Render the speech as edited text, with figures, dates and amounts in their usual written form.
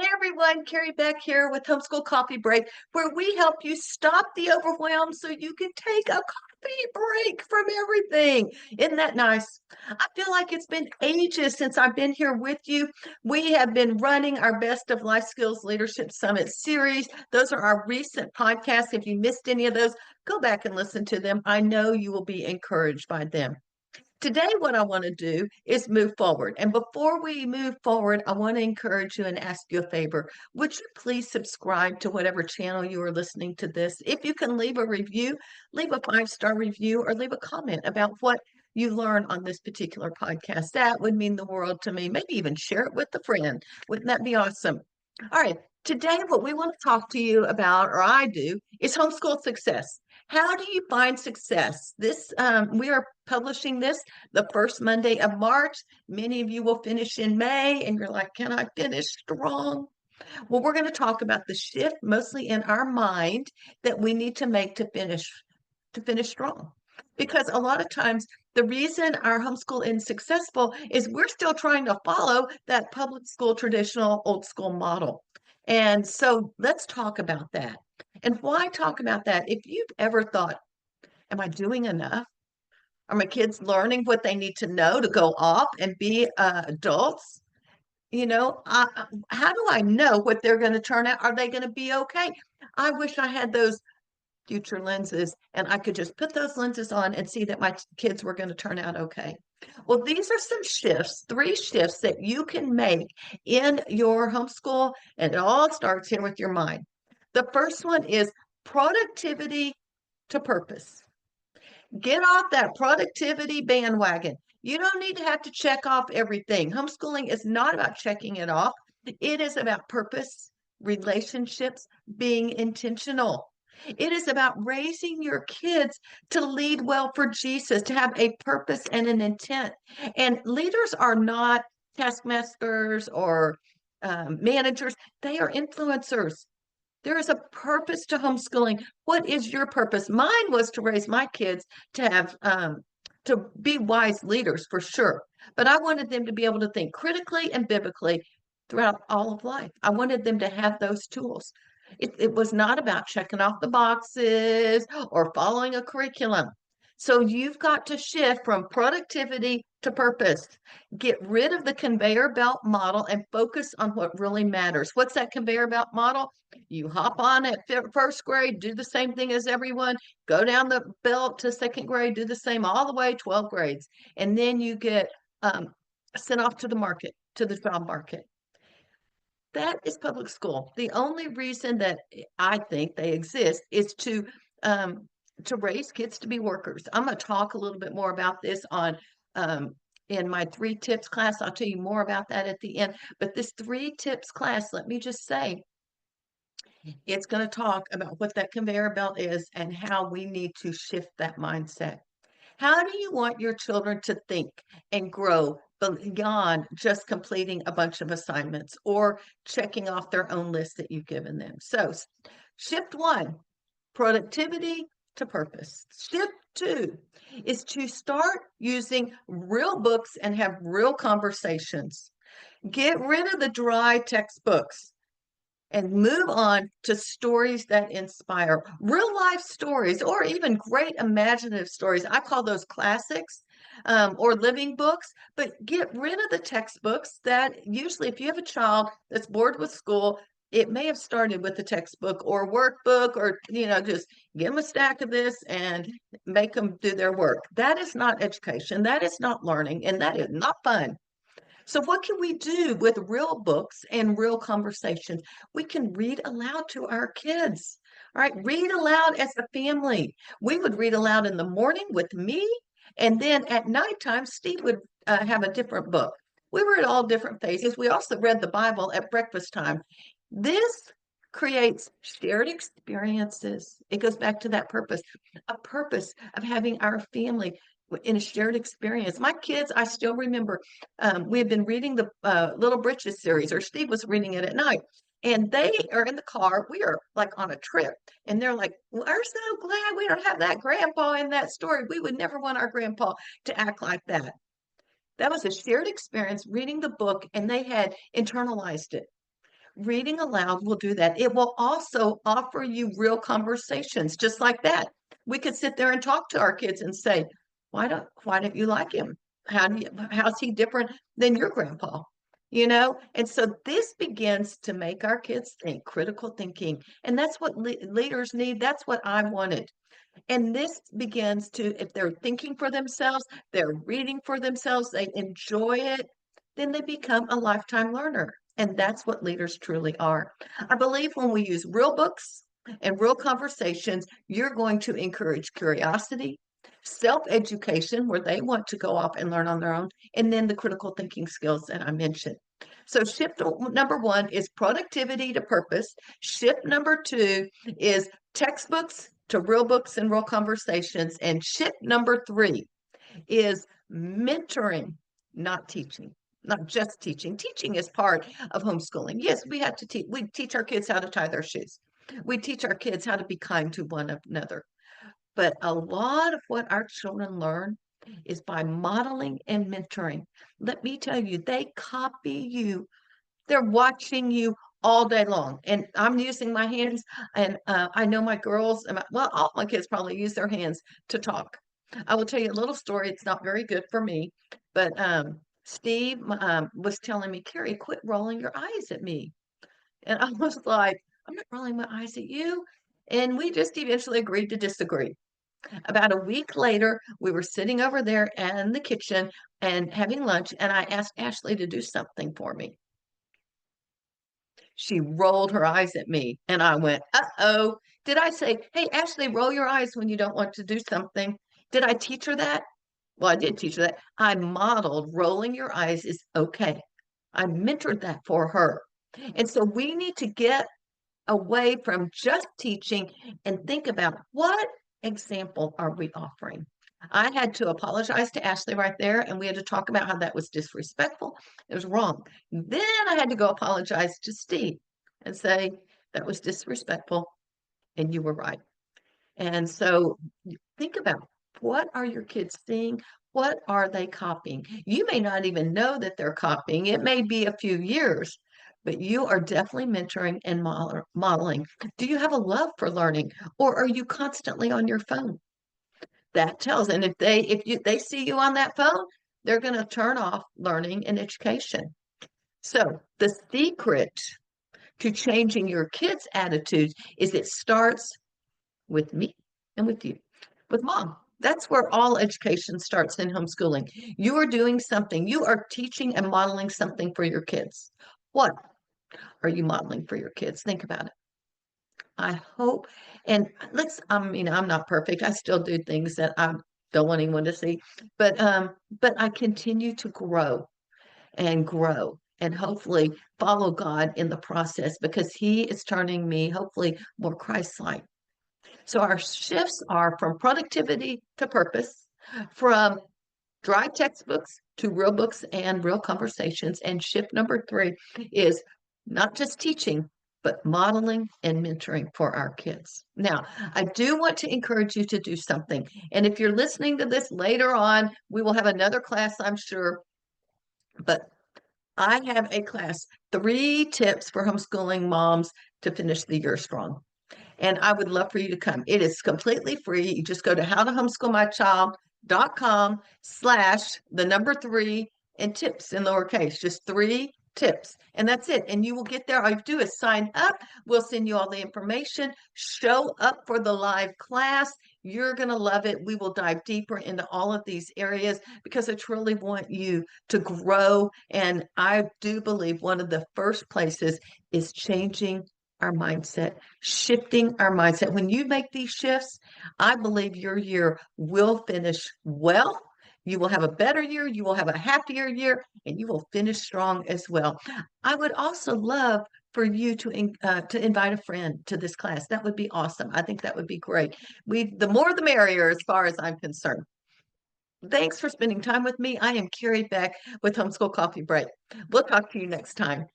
Hey everyone, Carrie Beck here with Homeschool Coffee Break, where we help you stop the overwhelm so you can take a coffee break from everything. Isn't that nice? I feel like it's been ages since I've been here with you. We have been running our Best of Life Skills Leadership Summit series. Those are our recent podcasts. If you missed any of those, go back and listen to them. I know you will be encouraged by them. Today, what I want to do is move forward. And before we move forward, I want to encourage you and ask you a favor. Would you please subscribe to whatever channel you are listening to this? If you can leave a review, leave a 5-star review or leave a comment about what you learn on this particular podcast. That would mean the world to me. Maybe even share it with a friend. Wouldn't that be awesome? All right. Today, what we want to talk to you about, or I do, is homeschool success. How do you find success? We are publishing this the first Monday of March. Many of you will finish in May, and you're like, can I finish strong? Well, we're going to talk about the shift, mostly in our mind, that we need to make to finish strong. Because a lot of times, the reason our homeschool isn't successful is we're still trying to follow that public school traditional old school model. And so let's talk about that. And why talk about that? If you've ever thought, am I doing enough? Are my kids learning what they need to know to go off and be adults? How do I know what they're going to turn out? Are they going to be okay? I wish I had those future lenses and I could just put those lenses on and see that my kids were going to turn out okay. Well, these are some shifts, 3 shifts that you can make in your homeschool, and it all starts here with your mind. The first one is productivity to purpose. Get off that productivity bandwagon. You don't need to have to check off everything. Homeschooling is not about checking it off. It is about purpose, relationships, being intentional. It is about raising your kids to lead well for Jesus, to have a purpose and an intent. And leaders are not taskmasters or managers, they are influencers. There is a purpose to homeschooling. What is your purpose? Mine was to raise my kids to have to be wise leaders for sure. But I wanted them to be able to think critically and biblically throughout all of life. I wanted them to have those tools. It was not about checking off the boxes or following a curriculum. So you've got to shift from productivity to purpose. Get rid of the conveyor belt model and focus on what really matters. What's that conveyor belt model? You hop on at first grade, do the same thing as everyone, go down the belt to second grade, do the same all the way 12 grades. And then you get sent off to the market, to the job market. That is public school. The only reason that I think they exist is to raise kids to be workers. I'm going to talk a little bit more about this on in my 3 tips class. I'll tell you more about that at the end. But this 3 tips class, let me just say, it's going to talk about what that conveyor belt is and how we need to shift that mindset. How do you want your children to think and grow beyond just completing a bunch of assignments or checking off their own list that you've given them? So, shift 1, productivity to purpose. Shift 2 is to start using real books and have real conversations. Get rid of the dry textbooks and move on to stories that inspire, real life stories, or even great imaginative stories. I call those classics or living books, but get rid of the textbooks that usually, if you have a child that's bored with school, it may have started with a textbook or workbook, or, just give them a stack of this and make them do their work. That is not education. That is not learning, and that is not fun. So, what can we do with real books and real conversations? We can read aloud to our kids. All right, read aloud as a family. We would read aloud in the morning with me, and then at nighttime, Steve would have a different book. We were at all different phases. We also read the Bible at breakfast time. This creates shared experiences. It goes back to that purpose, a purpose of having our family in a shared experience. My kids, I still remember, we had been reading the Little Britches series, or Steve was reading it at night, and they are in the car. We are like on a trip, and they're like, we're so glad we don't have that grandpa in that story. We would never want our grandpa to act like that. That was a shared experience reading the book, and they had internalized it. Reading aloud will do that. It will also offer you real conversations, just like that. We could sit there and talk to our kids and say, why don't you like him? How's he different than your grandpa? And so this begins to make our kids think, critical thinking. And that's what leaders need. That's what I wanted. And this begins to, if they're thinking for themselves, they're reading for themselves, they enjoy it, then they become a lifetime learner. And that's what leaders truly are. I believe when we use real books and real conversations, you're going to encourage curiosity, self-education, where they want to go off and learn on their own, and then the critical thinking skills that I mentioned. So shift number one is productivity to purpose. Shift number two is textbooks to real books and real conversations. And shift number three is mentoring, not teaching. Not just teaching. Teaching is part of homeschooling. Yes, we have to teach. We teach our kids how to tie their shoes. We teach our kids how to be kind to one another. But a lot of what our children learn is by modeling and mentoring. Let me tell you, they copy you. They're watching you all day long. And I'm using my hands, and I know my girls, well, all my kids probably use their hands to talk. I will tell you a little story. It's not very good for me, but Steve was telling me, Carrie, quit rolling your eyes at me. And I was like, I'm not rolling my eyes at you. And we just eventually agreed to disagree. About a week later, we were sitting over there in the kitchen and having lunch, and I asked Ashley to do something for me. She rolled her eyes at me, and I went, uh-oh. Did I say, hey, Ashley, roll your eyes when you don't want to do something? Did I teach her that? Well, I did teach her that. I modeled rolling your eyes is okay. I mentored that for her. And so we need to get away from just teaching and think about what example are we offering? I had to apologize to Ashley right there, and we had to talk about how that was disrespectful. It was wrong. Then I had to go apologize to Steve and say, that was disrespectful, and you were right. And so think about, what are your kids seeing? What are they copying? You may not even know that they're copying. It may be a few years, but you are definitely mentoring and modeling. Do you have a love for learning, or are you constantly on your phone? That tells, and if they see you on that phone, they're going to turn off learning and education. So the secret to changing your kids' attitudes is it starts with me and with you, with mom. That's where all education starts in homeschooling. You are doing something, you are teaching and modeling something for your kids. What are you modeling for your kids? Think about it. I hope, and I'm not perfect. I still do things that I don't want anyone to see, but I continue to grow and grow and hopefully follow God in the process, because He is turning me hopefully more Christ-like. So our shifts are from productivity to purpose, from dry textbooks to real books and real conversations. And shift number three is not just teaching, but modeling and mentoring for our kids. Now, I do want to encourage you to do something. And if you're listening to this later on, we will have another class, I'm sure. But I have a class, 3 tips for homeschooling moms to finish the year strong. And I would love for you to come. It is completely free. You just go to howtohomeschoolmychild.com/3 and tips in lowercase, just 3 tips. And that's it. And you will get there. All you do is sign up. We'll send you all the information. Show up for the live class. You're going to love it. We will dive deeper into all of these areas because I truly want you to grow. And I do believe one of the first places is changing our mindset, shifting our mindset. When you make these shifts, I believe your year will finish well. You will have a better year, you will have a happier year, and you will finish strong as well. I would also love for you to invite a friend to this class. That would be awesome. I think that would be great. The more the merrier as far as I'm concerned. Thanks for spending time with me. I am Carrie Beck with Homeschool Coffee Break. We'll talk to you next time.